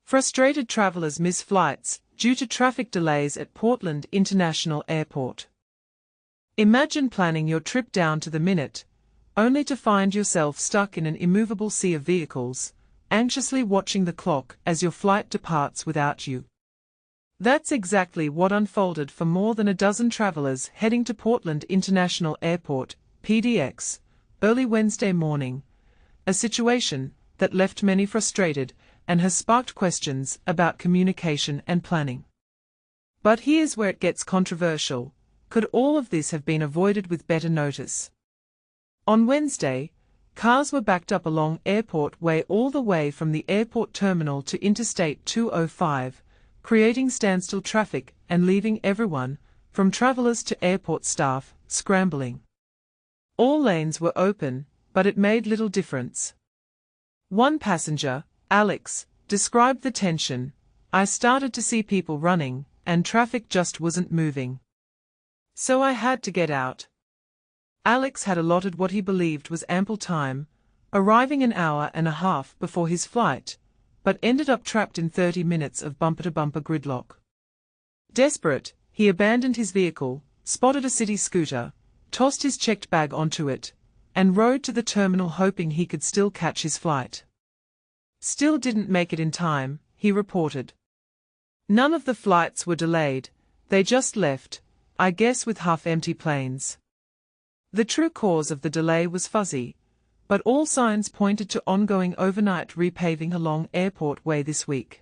Frustrated travelers miss flights due to traffic delays at Portland International Airport. Imagine planning your trip down to the minute, only to find yourself stuck in an immovable sea of vehicles, anxiously watching the clock as your flight departs without you. That's exactly what unfolded for more than a dozen travelers heading to Portland International Airport, PDX, early Wednesday morning, a situation that left many frustrated and has sparked questions about communication and planning. But here's where it gets controversial. Could all of this have been avoided with better notice? On Wednesday, cars were backed up along Airport Way all the way from the airport terminal to Interstate 205, creating standstill traffic and leaving everyone, from travelers to airport staff, scrambling. All lanes were open, but it made little difference. One passenger, Alex, described the tension. "I started to see people running, and traffic just wasn't moving. So I had to get out." Alex had allotted what he believed was ample time, arriving an hour and a half before his flight, but ended up trapped in 30 minutes of bumper-to-bumper gridlock. Desperate, he abandoned his vehicle, spotted a city scooter, tossed his checked bag onto it, and rode to the terminal hoping he could still catch his flight. "Still didn't make it in time," he reported. "None of the flights were delayed, they just left, I guess with half-empty planes." The true cause of the delay was fuzzy, but all signs pointed to ongoing overnight repaving along Airport Way this week.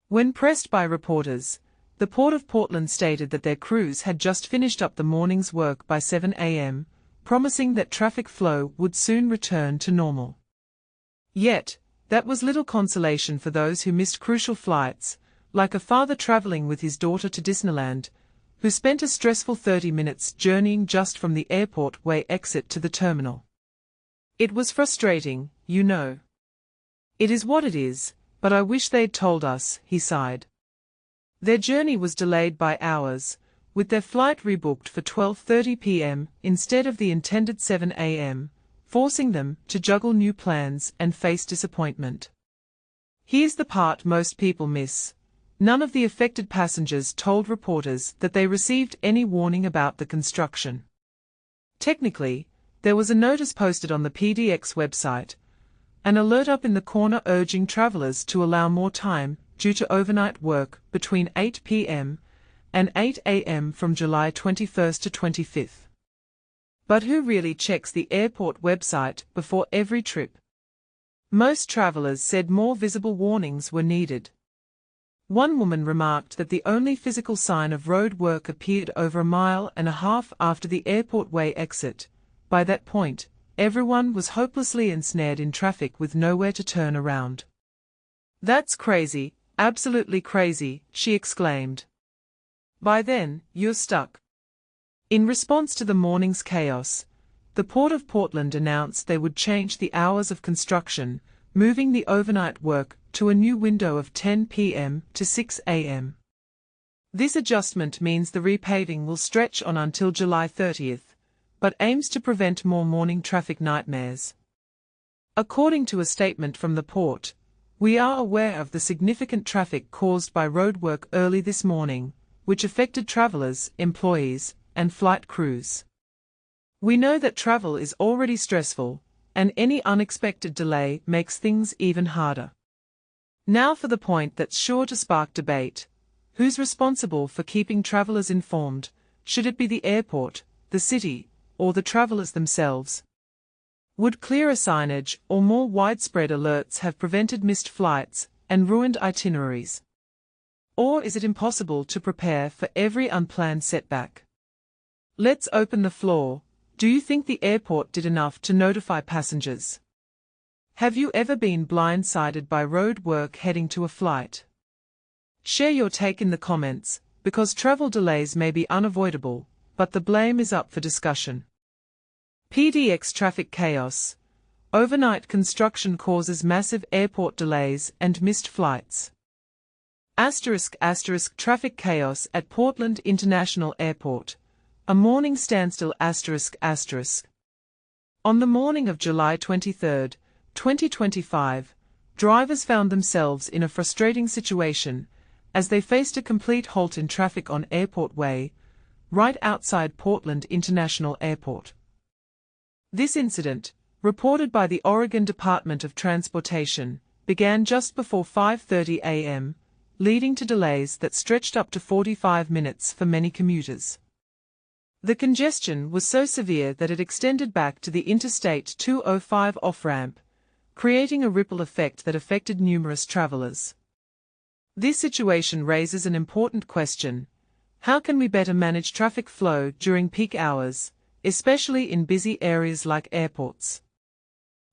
When pressed by reporters, the Port of Portland stated that their crews had just finished up the morning's work by 7 a.m., promising that traffic flow would soon return to normal. Yet, that was little consolation for those who missed crucial flights, like a father traveling with his daughter to Disneyland, who spent a stressful 30 minutes journeying just from the Airport Way exit to the terminal. "It was frustrating, you know. It is what it is, but I wish they'd told us," he sighed. Their journey was delayed by hours, with their flight rebooked for 12:30 p.m. instead of the intended 7 a.m., forcing them to juggle new plans and face disappointment. Here's the part most people miss. None of the affected passengers told reporters that they received any warning about the construction. Technically, there was a notice posted on the PDX website, an alert up in the corner urging travelers to allow more time due to overnight work between 8 p.m. and 8 a.m. from July 21st to 25th. But who really checks the airport website before every trip? Most travelers said more visible warnings were needed. One woman remarked that the only physical sign of road work appeared over a mile and a half after the Airport Way exit. By that point, everyone was hopelessly ensnared in traffic with nowhere to turn around. "That's crazy, absolutely crazy," she exclaimed. "By then, you're stuck." In response to the morning's chaos, the Port of Portland announced they would change the hours of construction, moving the overnight work to a new window of 10 p.m. to 6 a.m. This adjustment means the repaving will stretch on until July 30th, but aims to prevent more morning traffic nightmares. According to a statement from the port, "We are aware of the significant traffic caused by roadwork early this morning, which affected travelers, employees, and flight crews. We know that travel is already stressful, and any unexpected delay makes things even harder." Now for the point that's sure to spark debate. Who's responsible for keeping travelers informed? Should it be the airport, the city, or the travelers themselves? Would clearer signage or more widespread alerts have prevented missed flights and ruined itineraries? Or is it impossible to prepare for every unplanned setback? Let's open the floor. Do you think the airport did enough to notify passengers? Have you ever been blindsided by road work heading to a flight? Share your take in the comments, because travel delays may be unavoidable, but the blame is up for discussion. PDX traffic chaos. Overnight construction causes massive airport delays and missed flights. *** traffic chaos at Portland International Airport. A morning standstill ***. On the morning of July 23, 2025, drivers found themselves in a frustrating situation as they faced a complete halt in traffic on Airport Way, right outside Portland International Airport. This incident, reported by the Oregon Department of Transportation, began just before 5:30 a.m., leading to delays that stretched up to 45 minutes for many commuters. The congestion was so severe that it extended back to the Interstate 205 off-ramp, creating a ripple effect that affected numerous travelers. This situation raises an important question: how can we better manage traffic flow during peak hours, especially in busy areas like airports?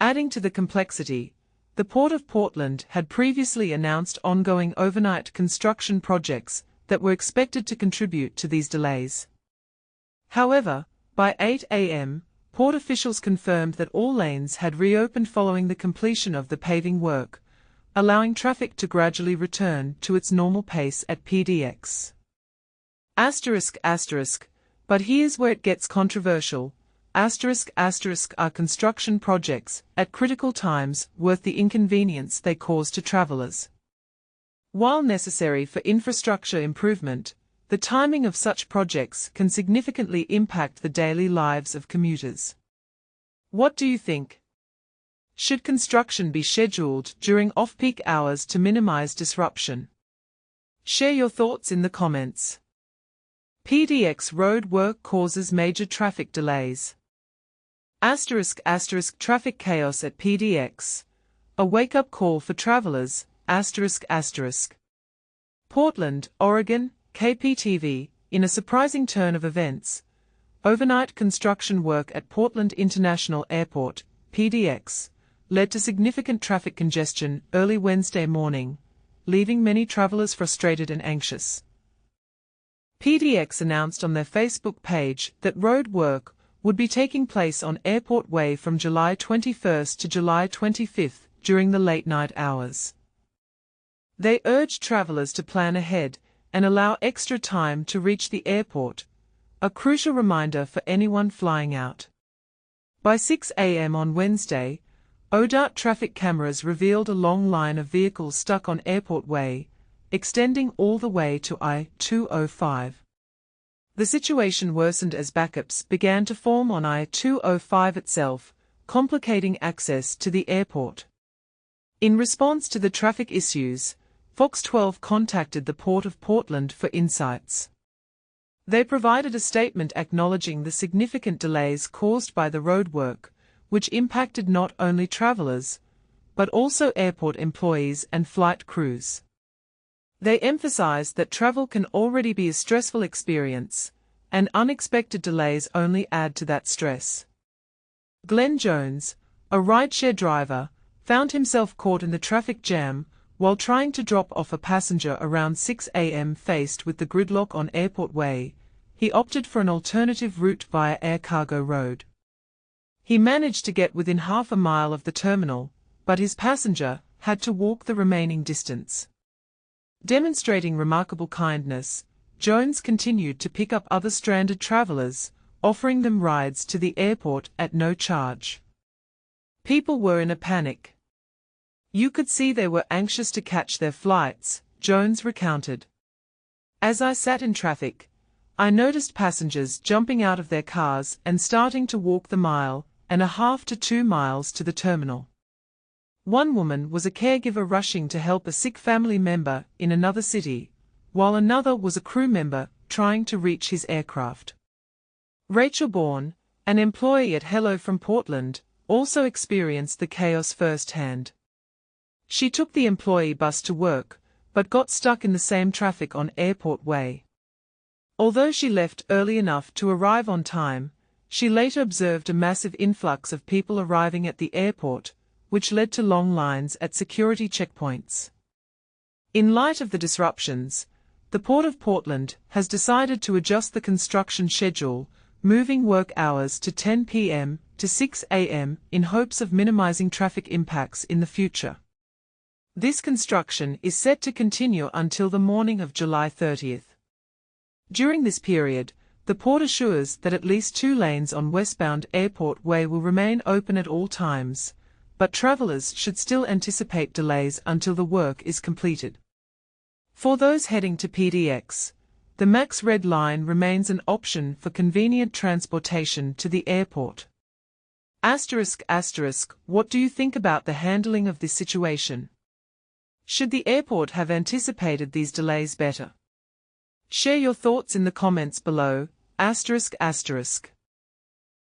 Adding to the complexity, the Port of Portland had previously announced ongoing overnight construction projects that were expected to contribute to these delays. However, by 8 a.m., port officials confirmed that all lanes had reopened following the completion of the paving work, allowing traffic to gradually return to its normal pace at PDX. But here's where it gets controversial. Are construction projects, at critical times, worth the inconvenience they cause to travelers? While necessary for infrastructure improvement, the timing of such projects can significantly impact the daily lives of commuters. What do you think? Should construction be scheduled during off-peak hours to minimize disruption? Share your thoughts in the comments. PDX road work causes major traffic delays. Traffic chaos at PDX. A wake-up call for travelers. Portland, Oregon, KPTV, in a surprising turn of events. Overnight construction work at Portland International Airport, PDX, led to significant traffic congestion early Wednesday morning, leaving many travelers frustrated and anxious. PDX announced on their Facebook page that road work would be taking place on Airport Way from July 21 to July 25 during the late-night hours. They urged travelers to plan ahead and allow extra time to reach the airport, a crucial reminder for anyone flying out. By 6 a.m. on Wednesday, ODOT traffic cameras revealed a long line of vehicles stuck on Airport Way, extending all the way to I-205. The situation worsened as backups began to form on I-205 itself, complicating access to the airport. In response to the traffic issues, Fox 12 contacted the Port of Portland for insights. They provided a statement acknowledging the significant delays caused by the roadwork, which impacted not only travelers, but also airport employees and flight crews. They emphasized that travel can already be a stressful experience, and unexpected delays only add to that stress. Glenn Jones, a rideshare driver, found himself caught in the traffic jam while trying to drop off a passenger around 6 a.m. Faced with the gridlock on Airport Way, he opted for an alternative route via Air Cargo Road. He managed to get within half a mile of the terminal, but his passenger had to walk the remaining distance. Demonstrating remarkable kindness, Jones continued to pick up other stranded travelers, offering them rides to the airport at no charge. People were in a panic. You could see they were anxious to catch their flights, Jones recounted. As I sat in traffic, I noticed passengers jumping out of their cars and starting to walk the 1.5 to 2 miles to the terminal. One woman was a caregiver rushing to help a sick family member in another city, while another was a crew member trying to reach his aircraft. Rachel Bourne, an employee at Hello from Portland, also experienced the chaos firsthand. She took the employee bus to work, but got stuck in the same traffic on Airport Way. Although she left early enough to arrive on time, she later observed a massive influx of people arriving at the airport, which led to long lines at security checkpoints. In light of the disruptions, the Port of Portland has decided to adjust the construction schedule, moving work hours to 10 p.m. to 6 a.m. in hopes of minimizing traffic impacts in the future. This construction is set to continue until the morning of July 30th. During this period, the port assures that at least 2 lanes on westbound Airport Way will remain open at all times, but travelers should still anticipate delays until the work is completed. For those heading to PDX, the Max Red Line remains an option for convenient transportation to the airport. What do you think about the handling of this situation? Should the airport have anticipated these delays better? Share your thoughts in the comments below.